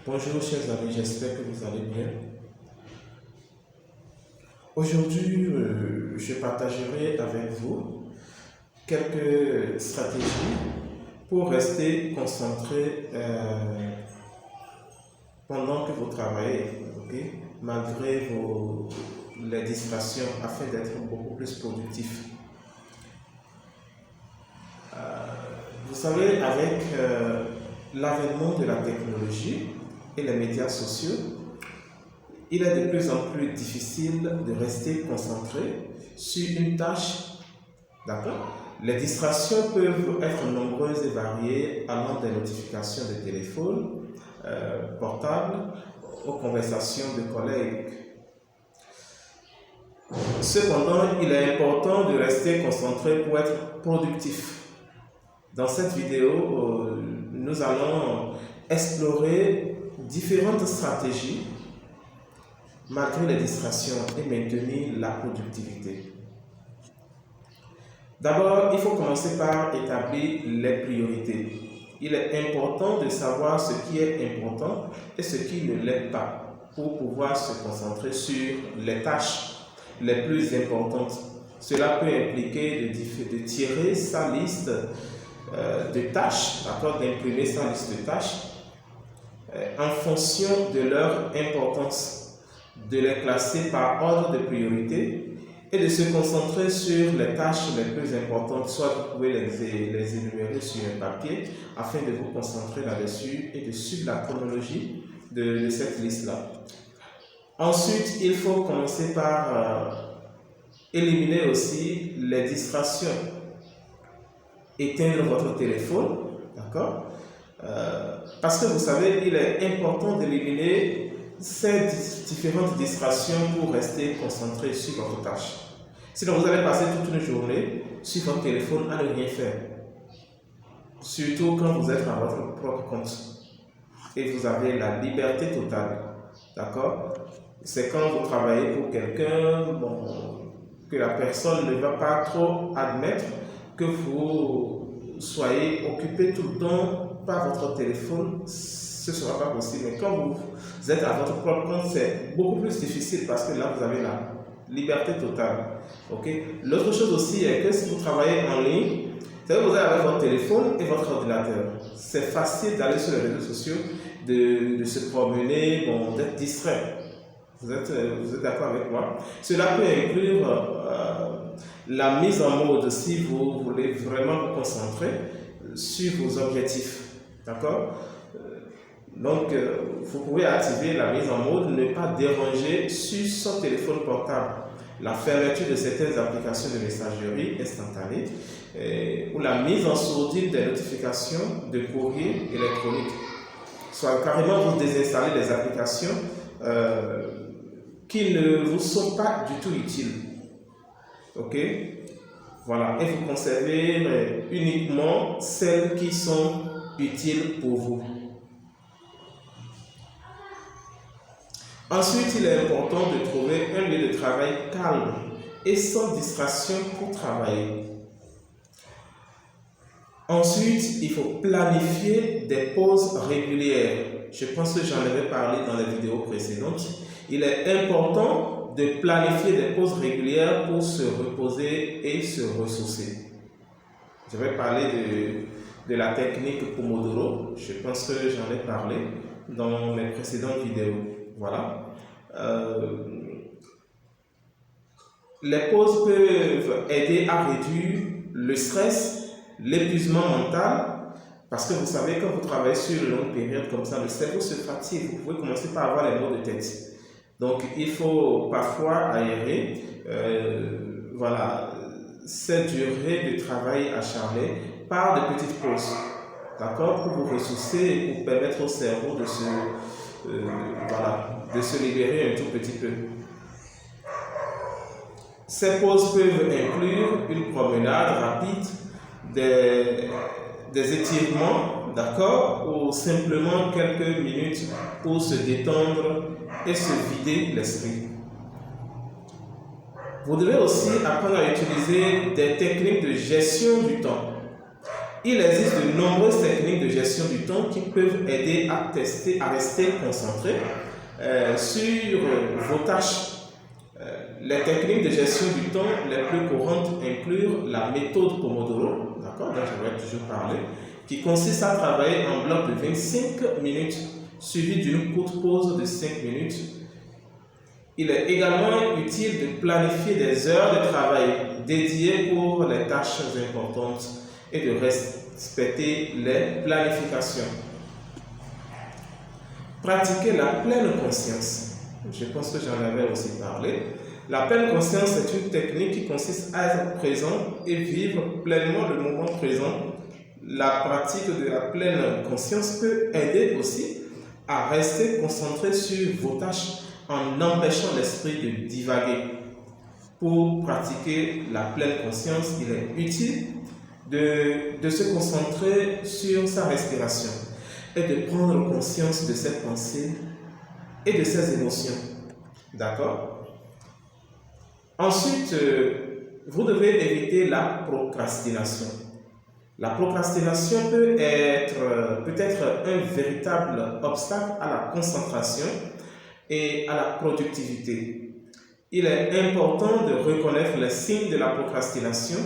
Bonjour chers amis, j'espère que vous allez bien. Aujourd'hui, je partagerai avec vous quelques stratégies pour rester concentré pendant que vous travaillez, ok, malgré les distractions afin d'être beaucoup plus productif. Vous savez, avec l'avènement de la technologie et les médias sociaux, il est de plus en plus difficile de rester concentré sur une tâche. D'accord? Les distractions peuvent être nombreuses et variées, allant des notifications de téléphone portable aux conversations de collègues. Cependant, il est important de rester concentré pour être productif. Dans cette vidéo, nous allons explorer différentes stratégies malgré les distractions et maintenir la productivité. D'abord, il faut commencer par établir les priorités. Il est important de savoir ce qui est important et ce qui ne l'est pas pour pouvoir se concentrer sur les tâches les plus importantes. Cela peut impliquer de tirer sa liste de tâches, d'imprimer sa liste de tâches en fonction de leur importance, de les classer par ordre de priorité et de se concentrer sur les tâches les plus importantes. Soit vous pouvez les énumérer sur un papier afin de vous concentrer là-dessus et de suivre la chronologie de cette liste-là. Ensuite, il faut commencer par éliminer aussi les distractions. Éteindre votre téléphone, d'accord? Parce que vous savez, il est important d'éliminer ces différentes distractions pour rester concentré sur votre tâche. Sinon, vous allez passer toute une journée sur votre téléphone à ne rien faire. Surtout quand vous êtes à votre propre compte et vous avez la liberté totale, d'accord? C'est quand vous travaillez pour quelqu'un, que la personne ne va pas trop admettre que vous soyez occupé tout le temps par votre téléphone, ce ne sera pas possible. Mais quand vous êtes à votre propre compte, c'est beaucoup plus difficile parce que là, vous avez la liberté totale. Okay? L'autre chose aussi est que si vous travaillez en ligne, vous allez avec votre téléphone et votre ordinateur. C'est facile d'aller sur les réseaux sociaux, de se promener, d'être distrait. Vous êtes d'accord avec moi? Cela peut inclure la mise en mode si vous voulez vraiment vous concentrer sur vos objectifs. D'accord? Donc, vous pouvez activer la mise en mode, ne pas déranger sur son téléphone portable. La fermeture de certaines applications de messagerie instantanée ou la mise en sourdine des notifications de courrier électronique. Soit carrément vous désinstaller des applications qui ne vous sont pas du tout utiles. Ok? Voilà. Et vous conservez uniquement celles qui sont utiles pour vous. Ensuite, il est important de trouver un lieu de travail calme et sans distraction pour travailler. Ensuite, il faut planifier des pauses régulières. Je pense que j'en avais parlé dans les vidéos précédentes. Il est important de planifier des pauses régulières pour se reposer et se ressourcer. Je vais parler de la technique Pomodoro. Je pense que j'en ai parlé dans mes précédentes vidéos. Voilà. Les pauses peuvent aider à réduire le stress, l'épuisement mental, parce que vous savez, quand vous travaillez sur une longue période comme ça, le cerveau se fatigue. Vous pouvez commencer par avoir les maux de tête. Donc, il faut parfois aérer cette durée de travail acharné par de petites pauses, d'accord, pour vous ressourcer et pour permettre au cerveau de se libérer un tout petit peu. Ces pauses peuvent inclure une promenade rapide, des étirements, d'accord, ou simplement quelques minutes pour se détendre et se vider l'esprit. Vous devez aussi apprendre à utiliser des techniques de gestion du temps. il existe de nombreuses techniques de gestion du temps qui peuvent aider à rester concentré sur vos tâches. Les techniques de gestion du temps les plus courantes incluent la méthode Pomodoro, d'accord, dont je vais toujours parler, qui consiste à travailler en bloc de 25 minutes suivi d'une courte pause de 5 minutes. Il est également utile de planifier des heures de travail dédiées pour les tâches importantes et de respecter les planifications. Pratiquer la pleine conscience. Je pense que j'en avais aussi parlé. La pleine conscience est une technique qui consiste à être présent et vivre pleinement le moment présent. La pratique de la pleine conscience peut aider aussi à rester concentré sur vos tâches en empêchant l'esprit de divaguer. Pour pratiquer la pleine conscience, il est utile de se concentrer sur sa respiration et de prendre conscience de ses pensées et de ses émotions. D'accord? Ensuite, vous devez éviter la procrastination. La procrastination peut être un véritable obstacle à la concentration et à la productivité. Il est important de reconnaître les signes de la procrastination,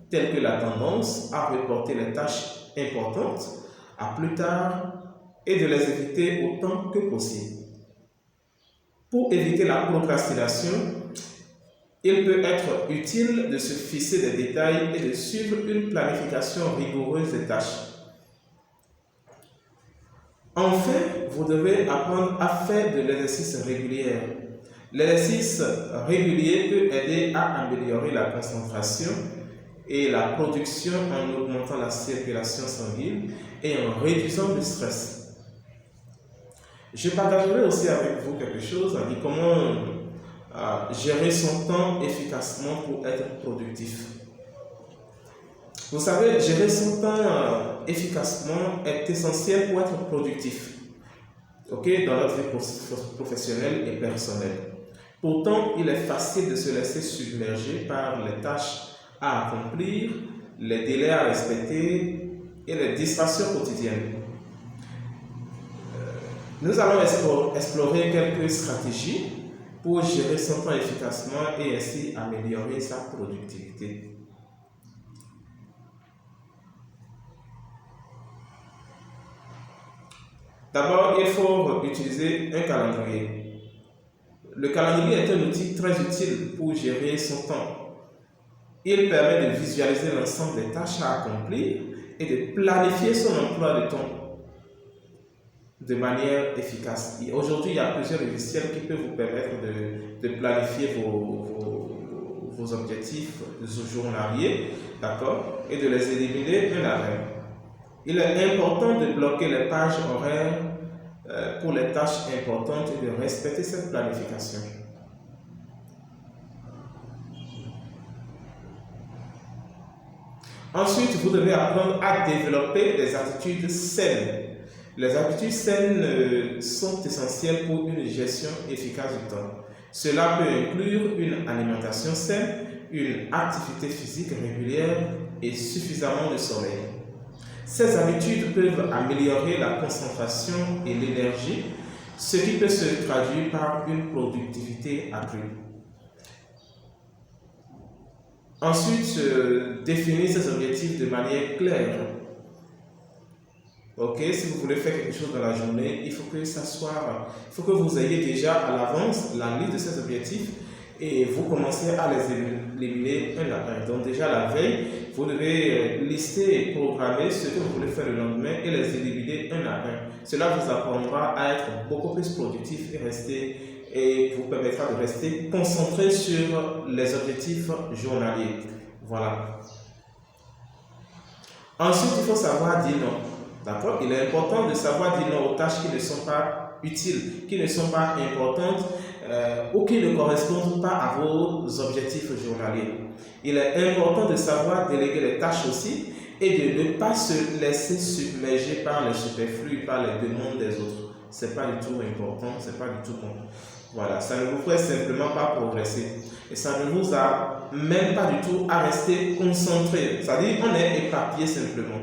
tels que la tendance à reporter les tâches importantes à plus tard et de les éviter autant que possible. Pour éviter la procrastination, il peut être utile de se fixer des détails et de suivre une planification rigoureuse des tâches. Enfin, vous devez apprendre à faire de l'exercice régulier. L'exercice régulier peut aider à améliorer la concentration et la production en augmentant la circulation sanguine et en réduisant le stress. Je partagerai aussi avec vous quelque chose, comment gérer son temps efficacement pour être productif. Vous savez, gérer son temps efficacement est essentiel pour être productif, dans notre vie professionnelle et personnelle. Pourtant, il est facile de se laisser submerger par les tâches à accomplir, les délais à respecter et les distractions quotidiennes. Nous allons explorer quelques stratégies pour gérer son temps efficacement et ainsi améliorer sa productivité. D'abord, il faut utiliser un calendrier. Le calendrier est un outil très utile pour gérer son temps. Il permet de visualiser l'ensemble des tâches à accomplir et de planifier son emploi de temps de manière efficace. Aujourd'hui, il y a plusieurs logiciels qui peuvent vous permettre de planifier vos objectifs journaliers, d'accord, et de les éliminer un à un. Il est important de bloquer les pages horaires pour les tâches importantes et de respecter cette planification. Ensuite, vous devez apprendre à développer des attitudes saines. Les habitudes saines sont essentielles pour une gestion efficace du temps. Cela peut inclure une alimentation saine, une activité physique régulière et suffisamment de sommeil. Ces habitudes peuvent améliorer la concentration et l'énergie, ce qui peut se traduire par une productivité accrue. Ensuite, définir ses objectifs de manière claire. Si vous voulez faire quelque chose dans la journée, il faut que vous ayez déjà à l'avance la liste de ces objectifs et vous commencez à les éliminer un à un. Donc déjà la veille, vous devez lister et programmer ce que vous voulez faire le lendemain et les éliminer un à un. Cela vous apprendra à être beaucoup plus productif et vous permettra de rester concentré sur les objectifs journaliers. Voilà. Ensuite, il faut savoir dire non. D'accord? Il est important de savoir dire non aux tâches qui ne sont pas utiles, qui ne sont pas importantes ou qui ne correspondent pas à vos objectifs journaliers. Il est important de savoir déléguer les tâches aussi et de ne pas se laisser submerger par les superflus, par les demandes des autres. Ce n'est pas du tout important, ce n'est pas du tout bon. Voilà, ça ne vous ferait simplement pas progresser. Et ça ne vous a même pas du tout à rester concentré. C'est-à-dire qu'on est éparpillé simplement.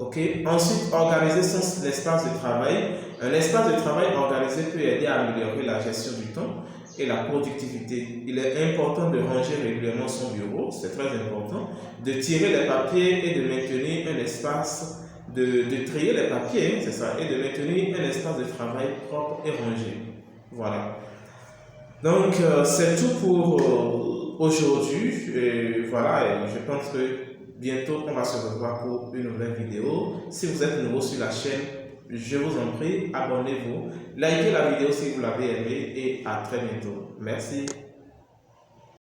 Ok. Ensuite, organiser son espace de travail. Un espace de travail organisé peut aider à améliorer la gestion du temps et la productivité. Il est important de ranger régulièrement son bureau, c'est très important, de tirer les papiers et de maintenir un espace, de trier les papiers, c'est ça, et de maintenir un espace de travail propre et rangé. Voilà. Donc, c'est tout pour aujourd'hui. Et voilà, et je pense que bientôt, on va se revoir pour une nouvelle vidéo. Si vous êtes nouveau sur la chaîne, je vous en prie, abonnez-vous, likez la vidéo si vous l'avez aimée et à très bientôt. Merci.